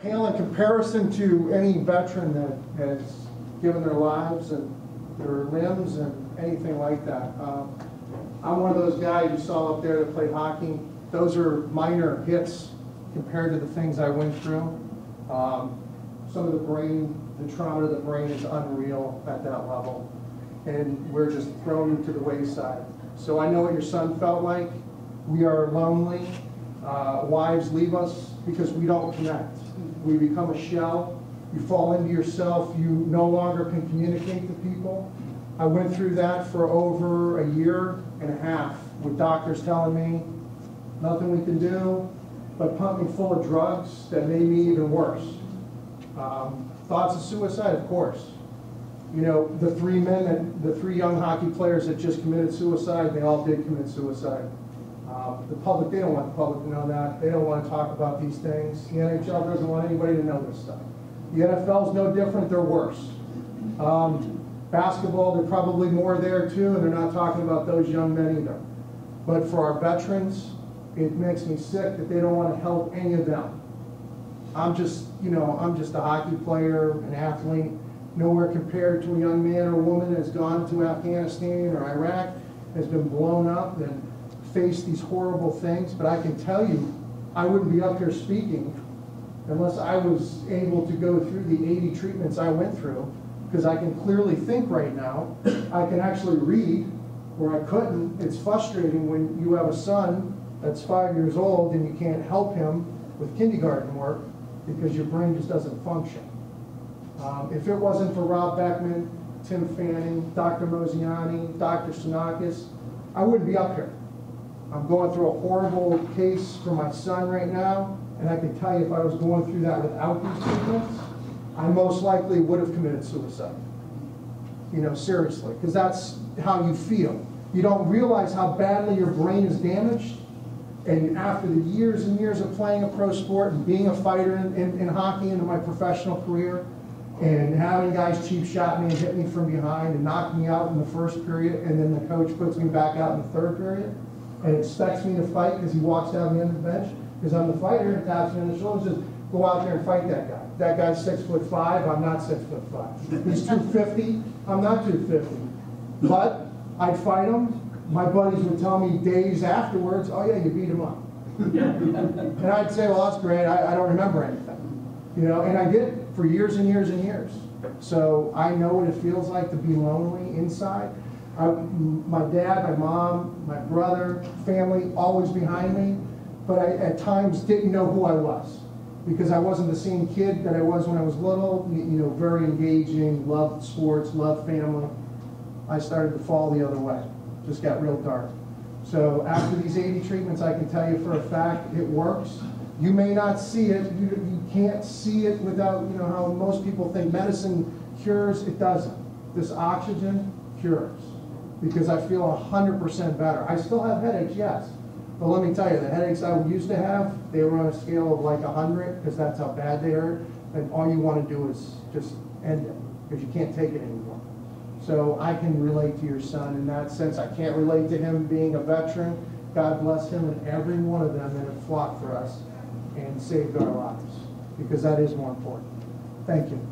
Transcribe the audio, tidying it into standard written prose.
pale in comparison to any veteran that has given their lives and their limbs and anything like that. I'm one of those guys you saw up there that played hockey. Those are minor hits compared to the things I went through. Some of the brain, the trauma to the brain is unreal at that level. And we're just thrown to the wayside. So I know what your son felt like. We are lonely. Wives leave us because we don't connect. We become a shell. You fall into yourself. You no longer can communicate to people. I went through that for over a year and a half with doctors telling me nothing we can do, but pump me full of drugs that made me even worse. Thoughts of suicide, of course. You know, the three young hockey players that just committed suicide, they all did commit suicide. The public, they don't want the public to know that. They don't want to talk about these things. The NHL doesn't want anybody to know this stuff. The NFL is no different, they're worse. Basketball, they're probably more there too, and they're not talking about those young men either. But for our veterans, it makes me sick that they don't want to help any of them. I'm just a hockey player, an athlete, nowhere compared to a young man or woman that's gone to Afghanistan or Iraq, has been blown up and faced these horrible things. But I can tell you, I wouldn't be up here speaking unless I was able to go through the 80 treatments I went through, because I can clearly think right now. I can actually read where I couldn't. It's frustrating when you have a son that's 5 years old and you can't help him with kindergarten work because your brain just doesn't function. If it wasn't for Rob Beckman, Tim Fanning, Dr. Mosiani, Dr. Sinakis, I wouldn't be up here. I'm going through a horrible case for my son right now, and I can tell you if I was going through that without these treatments, I most likely would have committed suicide. You know, seriously, because that's how you feel. You don't realize how badly your brain is damaged. And after the years and years of playing a pro sport and being a fighter in hockey into my professional career, and having guys cheap shot me and hit me from behind and knock me out in the first period, and then the coach puts me back out in the third period and expects me to fight because he walks down the end of the bench because I'm the fighter and taps me on the shoulder and says, go out there and fight that guy. That guy's 6'5", I'm not 6'5". He's 250, I'm not 250. But I'd fight him. My buddies would tell me days afterwards, oh yeah, you beat him up. And I'd say, well, that's great, I don't remember anything. You know, and I did for years and years and years. So I know what it feels like to be lonely inside. My dad, my mom, my brother, family, always behind me, but I at times didn't know who I was because I wasn't the same kid that I was when I was little, you know, very engaging, loved sports, loved family. I started to fall the other way. Just got real dark. So after these 80 treatments, I can tell you for a fact it works. You may not see it. You can't see it without, you know, how most people think medicine cures. It doesn't. This oxygen cures because I feel 100% better. I still have headaches, yes. But let me tell you, the headaches I used to have, they were on a scale of like 100 because that's how bad they hurt. And all you want to do is just end it because you can't take it anymore. So I can relate to your son in that sense. I can't relate to him being a veteran. God bless him and every one of them that have fought for us and saved our lives, because that is more important. Thank you.